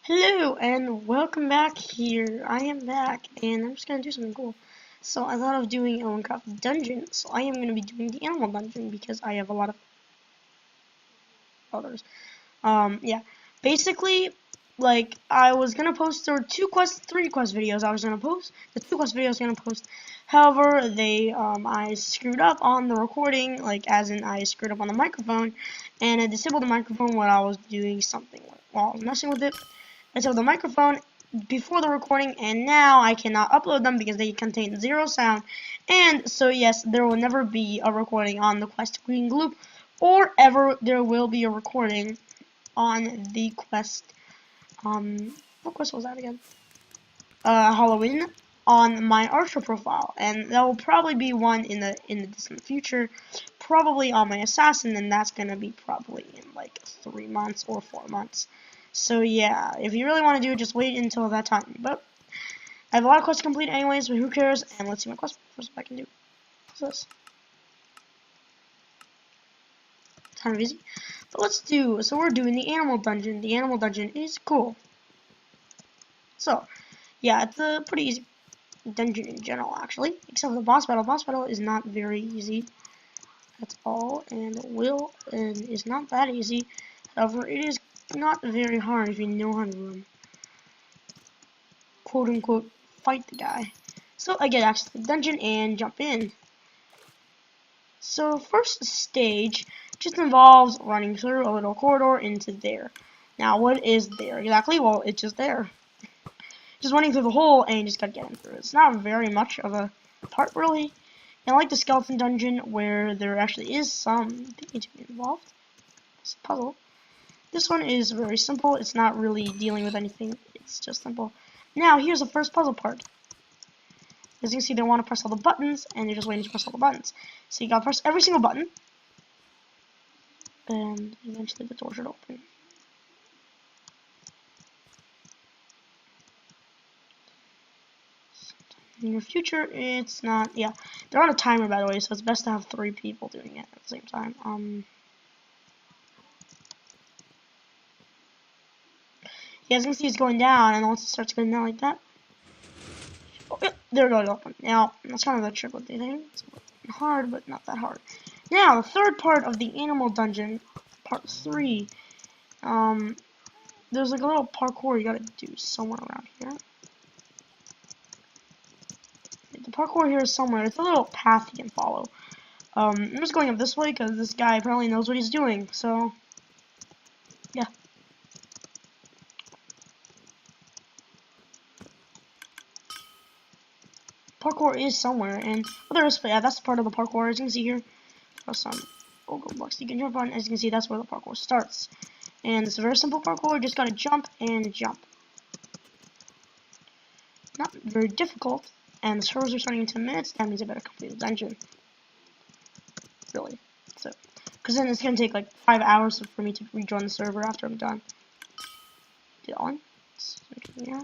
Hello and welcome back here. I am back and I'm just gonna do something cool. So I thought of doing a Wynncraft dungeon. So I am gonna be doing the animal dungeon because I have a lot of others. Yeah. Basically, like I was gonna post three quest videos I was gonna post. The 2 quest videos I was gonna post. However, I screwed up on the recording, like as in I screwed up on the microphone and I disabled the microphone while I was doing something while I was messing with it. I disabled the microphone before the recording, and now I cannot upload them because they contain 0 sound. And so yes, there will never be a recording on the Quest Green Gloop, or ever there will be a recording on the Quest. What quest was that again? Halloween on my Archer profile, and there will probably be one in the distant future, probably on my Assassin, and that's gonna be probably in like 3 months or 4 months. So yeah, if you really want to do it, just wait until that time. But I have a lot of quests to complete anyways, but who cares? And let's see my quest first what I can do. What's this? Kind of easy. But let's do, so we're doing the animal dungeon. The animal dungeon is cool. So, yeah, it's a pretty easy dungeon in general, actually. Except for the boss battle. Boss battle is not very easy. That's all. And is not that easy. However, it is not very hard if you know how to quote unquote fight the guy. So I get access to the dungeon and jump in. So first stage just involves running through a little corridor into there. Now what is there exactly? Well, it's just there. Just running through the hole and you just gotta get in through. It's not very much of a part really. And like the skeleton dungeon where there actually is some thinking to be involved. It's a puzzle. This one is very simple. It's not really dealing with anything. It's just simple. Now here's the first puzzle part. As you can see, they want to press all the buttons, and you're just waiting to press all the buttons. So you gotta press every single button, and eventually the door should open. In your future, it's not. Yeah, they're on a timer, by the way, so it's best to have 3 people doing it at the same time. Yeah, as you can see, it's going down, and once it starts going down like that, oh, yeah, there it goes open. Now that's kind of the trick with the thing. It's hard, but not that hard. Now the third part of the animal dungeon, part 3. There's like a little parkour you gotta do somewhere around here. The parkour here is somewhere. It's a little path you can follow. I'm just going up this way because this guy apparently knows what he's doing. So, yeah. Parkour is somewhere, and yeah, that's part of the parkour. As you can see here, there's some gold blocks you can jump on. As you can see, that's where the parkour starts. And it's a very simple parkour. You just gotta jump and jump. Not very difficult. And the servers are starting in 10 minutes. That means I better complete the dungeon. Really. So, because then it's gonna take like 5 hours for me to rejoin the server after I'm done. Get on. Yeah.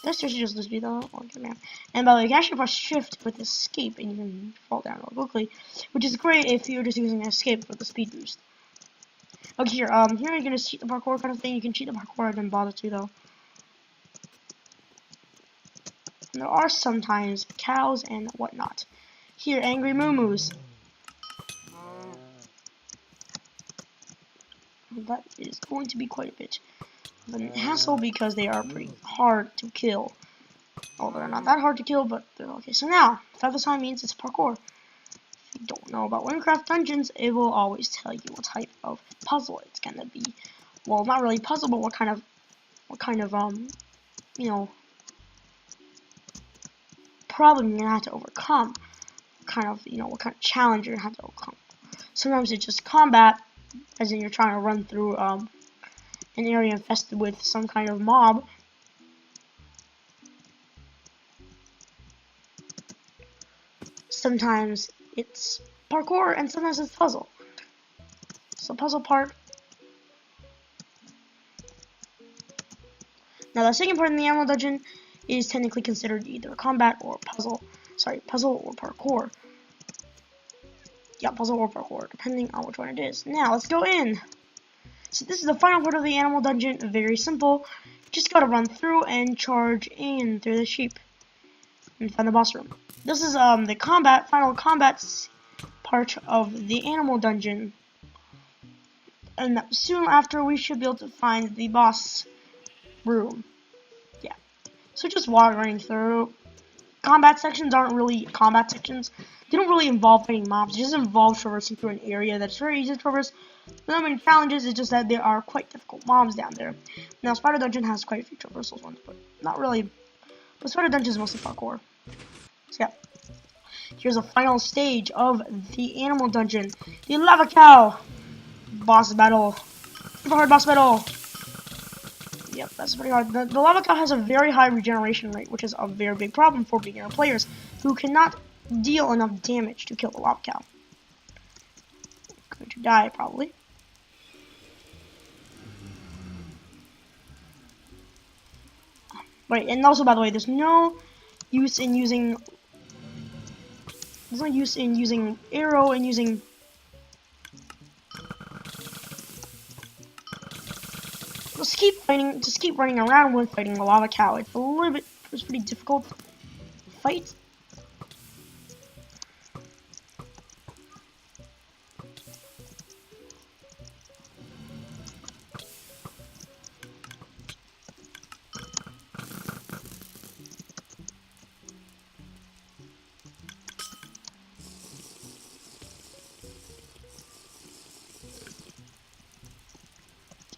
This should just be the man. And by the way, you can actually press shift with escape and you can fall down real quickly, which is great if you're just using escape for the speed boost. Okay, here you're gonna cheat the parkour kind of thing. You can cheat the parkour, I didn't bother to though. And there are sometimes cows and whatnot. Here, angry moo-moos. That is going to be quite a bit of a hassle because they are pretty hard to kill. Although they're not that hard to kill, but they're okay. So now, feather sign means it's parkour. If you don't know about Wynncraft dungeons, it will always tell you what type of puzzle it's gonna be. Well, not really puzzle, but what kind of you know, problem you're gonna have to overcome. What kind of challenge you're gonna have to overcome. Sometimes it's just combat, as in you're trying to run through an area infested with some kind of mob. Sometimes it's parkour, and sometimes it's puzzle. So puzzle part. Now the second part in the animal dungeon is technically considered either combat or puzzle. Sorry, puzzle or parkour. Yeah, puzzle or parkour, depending on which one it is. Now let's go in. So this is the final part of the animal dungeon. Very simple. Just gotta run through and charge in through the sheep and find the boss room. This is the final combat part of the animal dungeon. And soon after, we should be able to find the boss room. Yeah. So just wandering through. Combat sections aren't really combat sections. They don't really involve fighting mobs. It just involves traversing through an area that's very easy to traverse. Not many challenges. It's just that there are quite difficult mobs down there. Now, Spider Dungeon has quite a few traversal ones, but not really. But Spider Dungeon is mostly parkour. So yeah. Here's a final stage of the animal dungeon. The lava cow boss battle. Super hard boss battle. Yep, that's pretty hard. The lava cow has a very high regeneration rate, which is a very big problem for beginner players who cannot deal enough damage to kill the lava cow. Going to die, probably. Right, and also, by the way, there's no use in using arrow and using just keep running around when fighting the lava cow. It's pretty difficult to fight.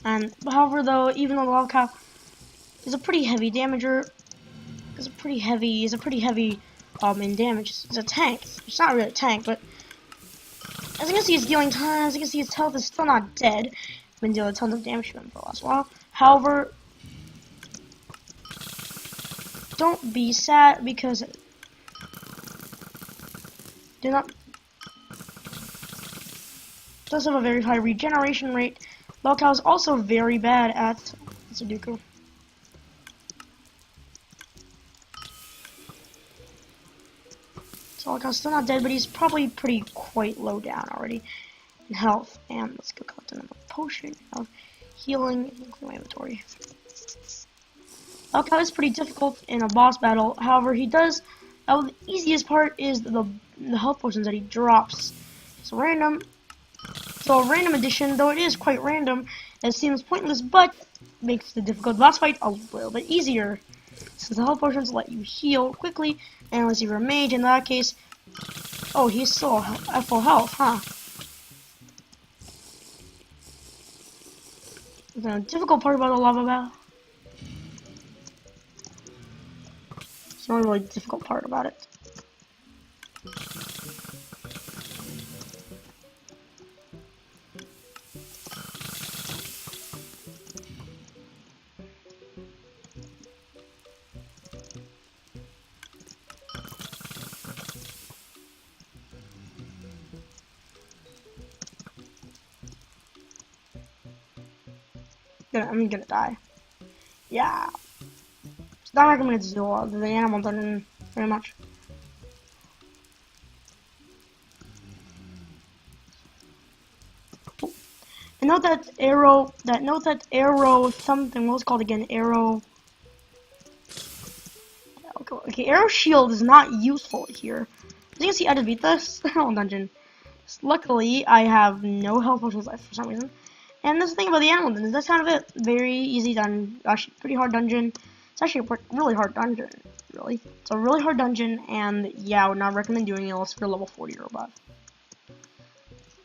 And however, though, even though the lava cow is a pretty heavy damager, is a pretty heavy in damage. It's a tank. It's not really a tank, but as you can see, it's dealing tons. As you can see, its health is still not dead. Been dealing tons of damage to him for the last while. However, don't be sad because does have a very high regeneration rate. Lava cow is also very bad at Sudoku. So Lava cow's still not dead, but he's probably quite low down already in health. And let's go collect another potion of healing and clear my inventory. Lava cow is pretty difficult in a boss battle. However, he does. The easiest part is the health potions that he drops. It's random. So a random addition, though it is quite random, it seems pointless, but makes the difficult boss fight a little bit easier. Since the health potions let you heal quickly, and unless you're a mage, in that case, oh, he's still at full health, huh? The difficult part about the lava battle. It's the only really difficult part about it. I'm gonna die. Yeah. It's not recommended to do the animal dungeon very much. And note that arrow something, what was it called again? Arrow. Okay, arrow shield is not useful here. As you can see, I defeat this animal dungeon. Luckily, I have no health potions left for some reason. And that's the thing about the animal dungeon. That's kind of it. Very easy done. Actually, pretty hard dungeon. It's actually a really hard dungeon. Really, it's a really hard dungeon, and yeah, I would not recommend doing it unless you're level 40 or above.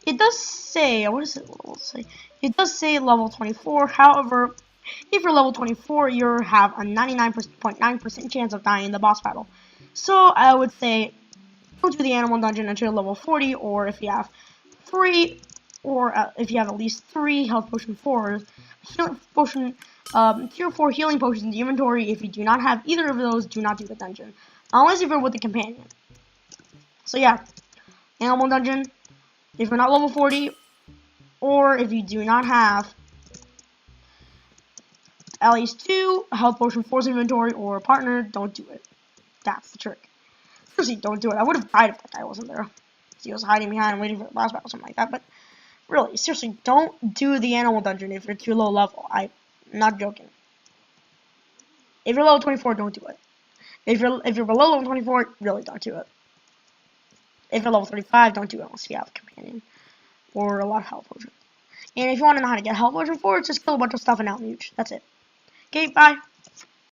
It does say, what does it say? It does say level 24. However, if you're level 24, you have a 99.9% chance of dying in the boss battle. So I would say don't do the animal dungeon until you're level 40, or if you have 3. Or if you have at least 3 health potion 4s, healing potion, 3 or 4 healing potions in the inventory. If you do not have either of those, do not do the dungeon, unless if you're with a companion. So yeah, animal dungeon. If you're not level 40, or if you do not have at least 2 health potion 4s in inventory or a partner, don't do it. That's the trick. Seriously, don't do it. I would have died if that guy wasn't there. He was hiding behind, waiting for the boss battle or something like that, but Really, seriously, don't do the animal dungeon if you're too low level. I'm not joking. If you're level 24, don't do it. If you're below level 24, really don't do it. If you're level 35, don't do it unless you have a companion or a lot of health potions. And if you want to know how to get health potion for it, just kill a bunch of stuff and outmute. That's it. Okay, bye.